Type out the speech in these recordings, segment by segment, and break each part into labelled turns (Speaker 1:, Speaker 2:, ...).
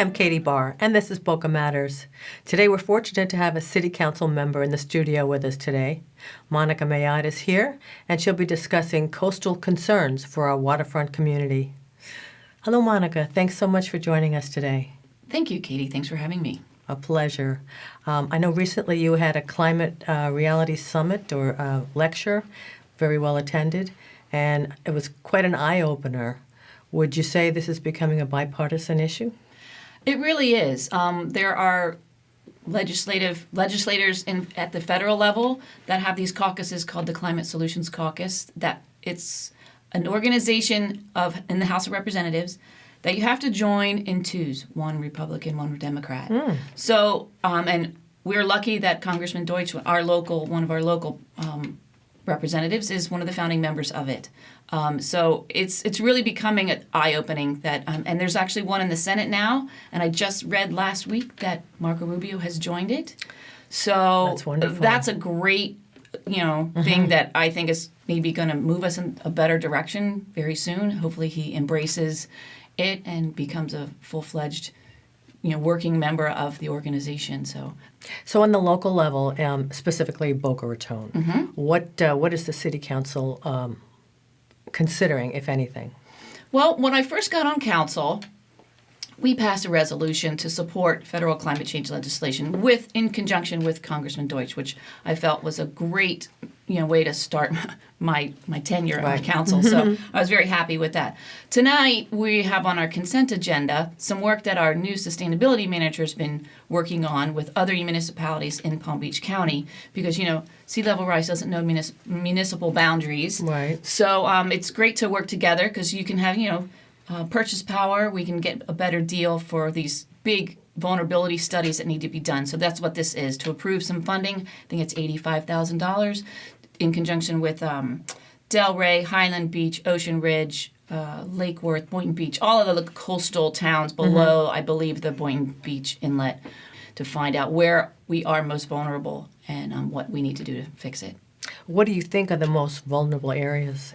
Speaker 1: I'm Katie Barr, and this is Boca Matters. Today we're fortunate to have a City Council member in the studio with us today. Monica Mayotte is here, and she'll be discussing coastal concerns for our waterfront community. Hello, Monica. Thanks so much for joining us today.
Speaker 2: Thank you, Katie. Thanks for having me.
Speaker 1: A pleasure. I know recently you had a climate reality summit or lecture, very well attended, and it was quite an eye-opener. Would you say this is becoming a bipartisan issue?
Speaker 2: It really is. There are legislators at the federal level that have these caucuses called the Climate Solutions Caucus. That it's an organization in the House of Representatives that you have to join in twos, one Republican, one Democrat. So, and we're lucky that Congressman Deutsch, one of our local representatives, is one of the founding members of it. So it's really becoming eye-opening that, and there's actually one in the Senate now, and I just read last week that Marco Rubio has joined it. So
Speaker 1: that's wonderful.
Speaker 2: That's a great, thing that I think is maybe going to move us in a better direction very soon. Hopefully he embraces it and becomes a full-fledged, working member of the organization.
Speaker 1: So on the local level, specifically Boca Raton, what is the City Council considering, if anything?
Speaker 2: Well, when I first got on council, we passed a resolution to support federal climate change legislation in conjunction with Congressman Deutsch, which I felt was a great way to start my tenure on council. So I was very happy with that. Tonight, we have on our consent agenda some work that our new sustainability manager has been working on with other municipalities in Palm Beach County because, sea level rise doesn't know municipal boundaries.
Speaker 1: Right.
Speaker 2: So it's great to work together because you can have, purchase power. We can get a better deal for these big vulnerability studies that need to be done. So that's what this is, to approve some funding. I think it's $85,000 in conjunction with Delray, Highland Beach, Ocean Ridge, Lake Worth, Boynton Beach, all of the coastal towns below, I believe, the Boynton Beach Inlet, to find out where we are most vulnerable and what we need to do to fix it.
Speaker 1: What do you think are the most vulnerable areas?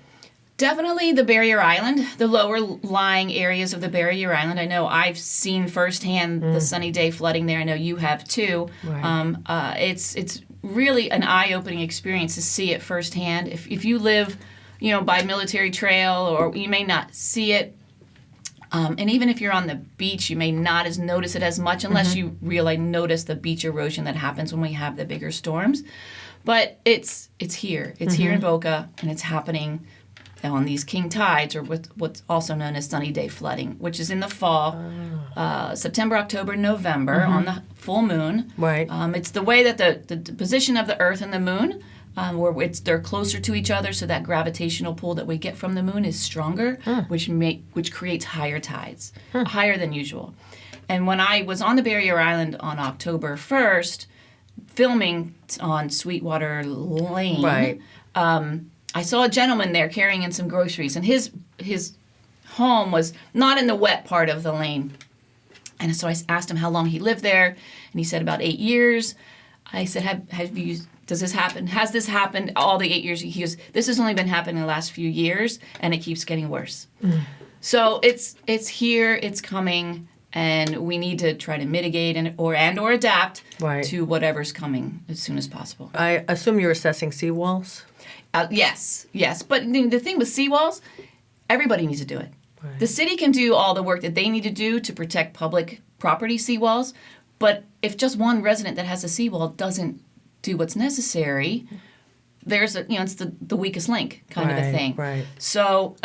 Speaker 2: Definitely the Barrier Island, the lower lying areas of the Barrier Island. I know I've seen firsthand the sunny day flooding there. I know you have too.
Speaker 1: Right.
Speaker 2: It's really an eye-opening experience to see it firsthand. If you live, by Military Trail, or you may not see it, and even if you're on the beach, you may not notice it as much unless you really notice the beach erosion that happens when we have the bigger storms. But it's here. It's here in Boca, and it's happening on these king tides, or what's also known as sunny day flooding, which is in the fall, September, October, November, on the full moon.
Speaker 1: Right.
Speaker 2: It's the way that the position of the Earth and the moon, where they're closer to each other, so that gravitational pull that we get from the moon is stronger, which creates higher tides, higher than usual. And when I was on the Barrier Island on October 1st, filming on Sweetwater Lane,
Speaker 1: Right.
Speaker 2: I saw a gentleman there carrying in some groceries, and his home was not in the wet part of the lane. And so I asked him how long he lived there, and he said about 8 years. I said, does this happen? Has this happened all the 8 years? He goes, this has only been happening the last few years, and it keeps getting worse. So it's here, it's coming, and we need to try to mitigate or adapt to whatever's coming as soon as possible.
Speaker 1: I assume you're assessing seawalls?
Speaker 2: Yes. But the thing with seawalls, everybody needs to do it.
Speaker 1: Right.
Speaker 2: The city can do all the work that they need to do to protect public property seawalls, but if just one resident that has a seawall doesn't do what's necessary, there's it's the weakest link kind of a thing.
Speaker 1: Right.
Speaker 2: So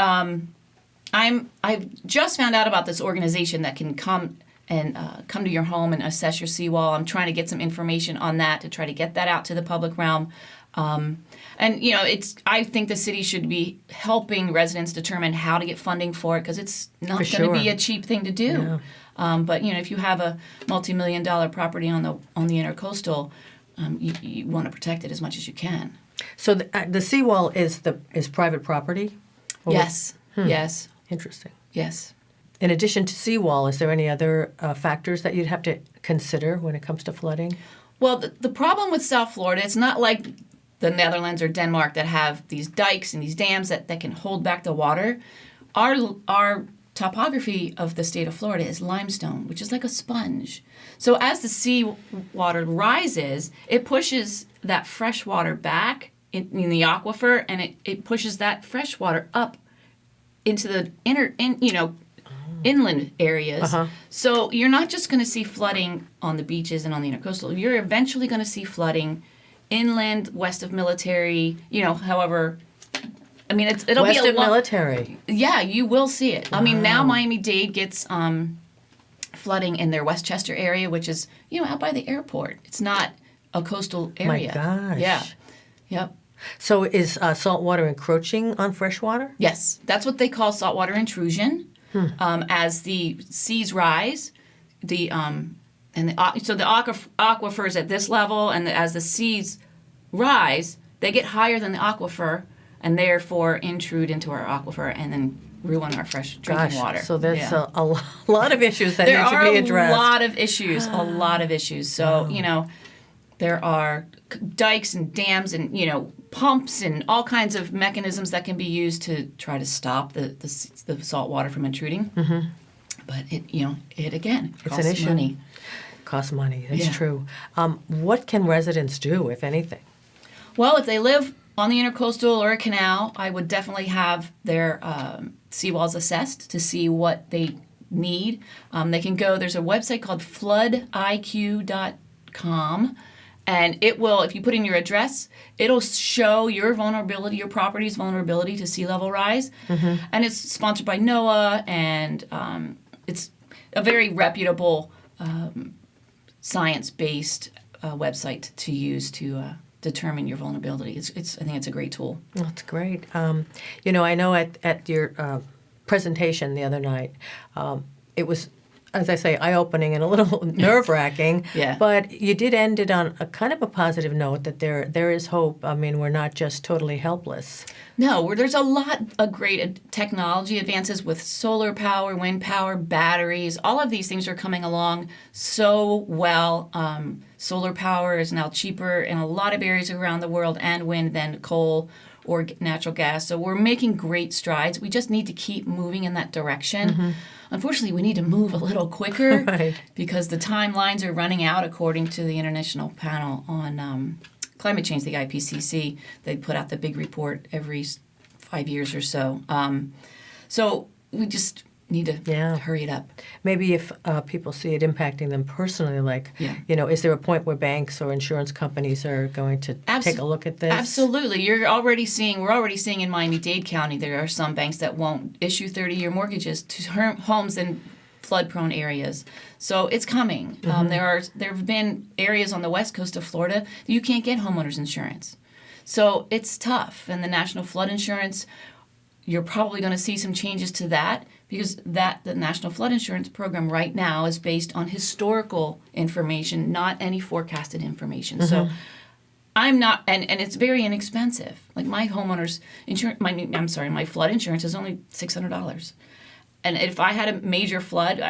Speaker 2: I've just found out about this organization that can come to your home and assess your seawall. I'm trying to get some information on that to try to get that out to the public realm. I think the city should be helping residents determine how to get funding for it, because it's not going to be a cheap thing to do.
Speaker 1: Yeah.
Speaker 2: But if you have a multi-million-dollar property on the intercoastal, you want to protect it as much as you can.
Speaker 1: So the seawall is private property?
Speaker 2: Yes. Yes.
Speaker 1: Interesting.
Speaker 2: Yes.
Speaker 1: In addition to seawall, is there any other factors that you'd have to consider when it comes to flooding?
Speaker 2: Well, the problem with South Florida, it's not like the Netherlands or Denmark that have these dikes and these dams that can hold back the water. Our topography of the state of Florida is limestone, which is like a sponge. So as the sea water rises, it pushes that fresh water back in the aquifer, and it pushes that fresh water up into the inland areas. So you're not just going to see flooding on the beaches and on the intercoastal. You're eventually going to see flooding inland, west of Military, however. I mean, it'll
Speaker 1: West
Speaker 2: be a
Speaker 1: of Military.
Speaker 2: Yeah, you will see it. I mean, now
Speaker 1: Wow.
Speaker 2: Miami-Dade gets flooding in their Westchester area, which is, out by the airport. It's not a coastal area.
Speaker 1: My gosh.
Speaker 2: Yeah. Yep.
Speaker 1: So is saltwater encroaching on freshwater?
Speaker 2: Yes, that's what they call saltwater intrusion. As the seas rise, so the aquifers at this level, and as the seas rise, they get higher than the aquifer, and therefore intrude into our aquifer and then ruin our fresh drinking water.
Speaker 1: So there's a lot of issues that need to be addressed.
Speaker 2: There are a lot of issues. So, there are dikes and dams and, pumps and all kinds of mechanisms that can be used to try to stop the salt water from intruding. But it again
Speaker 1: It's
Speaker 2: costs
Speaker 1: an issue.
Speaker 2: money.
Speaker 1: Costs money. That's
Speaker 2: Yeah.
Speaker 1: true. What can residents do, if anything?
Speaker 2: Well, if they live on the intercoastal or a canal, I would definitely have their seawalls assessed to see what they need. They can go, there's a website called floodiq.com, and it will, if you put in your address, it'll show your vulnerability, your property's vulnerability to sea level rise. And it's sponsored by NOAA, and it's a very reputable science-based website to use to determine your vulnerability. I think it's a great tool.
Speaker 1: That's great. I know at your presentation the other night, it was, as I say, eye-opening and a little nerve-wracking.
Speaker 2: Yeah.
Speaker 1: But you did end it on a kind of a positive note that there is hope. I mean, we're not just totally helpless.
Speaker 2: No, there's a lot of great technology advances with solar power, wind power, batteries. All of these things are coming along so well. Solar power is now cheaper in a lot of areas around the world, and wind, than coal or natural gas. So we're making great strides. We just need to keep moving in that direction. Unfortunately, we need to move a little quicker
Speaker 1: Right.
Speaker 2: because the timelines are running out, according to the International Panel on Climate Change, the IPCC. They put out the big report every 5 years or so. So we just need to hurry it up.
Speaker 1: Maybe if people see it impacting them personally, like,
Speaker 2: Yeah.
Speaker 1: is there a point where banks or insurance companies are going to take a look at this?
Speaker 2: Absolutely. We're already seeing in Miami-Dade County, there are some banks that won't issue 30-year mortgages to homes in flood-prone areas. So it's coming. There have been areas on the west coast of Florida that you can't get homeowners insurance. So it's tough. And the National Flood Insurance, you're probably going to see some changes to that, because the National Flood Insurance Program right now is based on historical information, not any forecasted information. So I'm not, and it's very inexpensive. Like my homeowner's insurance, my flood insurance is only $600. And if I had a major flood,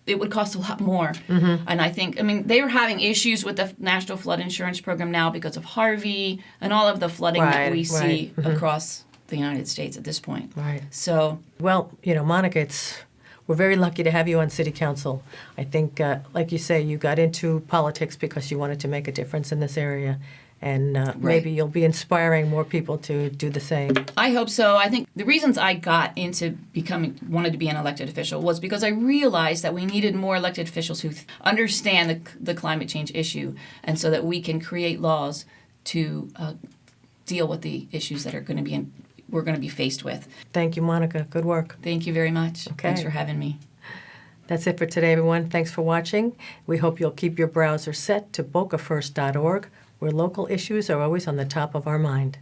Speaker 2: it would cost a lot more. And they're having issues with the National Flood Insurance Program now because of Harvey and all of the flooding that we see across the United States at this point.
Speaker 1: Right.
Speaker 2: So,
Speaker 1: well, Monica, we're very lucky to have you on City Council. I think, like you say, you got into politics because you wanted to make a difference in this area. And maybe you'll be inspiring more people to do the same.
Speaker 2: I hope so. I think the reasons I got into wanted to be an elected official was because I realized that we needed more elected officials who understand the climate change issue, and so that we can create laws to deal with the issues that we're going to be faced with.
Speaker 1: Thank you, Monica. Good work.
Speaker 2: Thank you very much.
Speaker 1: Okay.
Speaker 2: Thanks for having me.
Speaker 1: That's it for today, everyone. Thanks for watching. We hope you'll keep your browser set to bocafirst.org, where local issues are always on the top of our mind.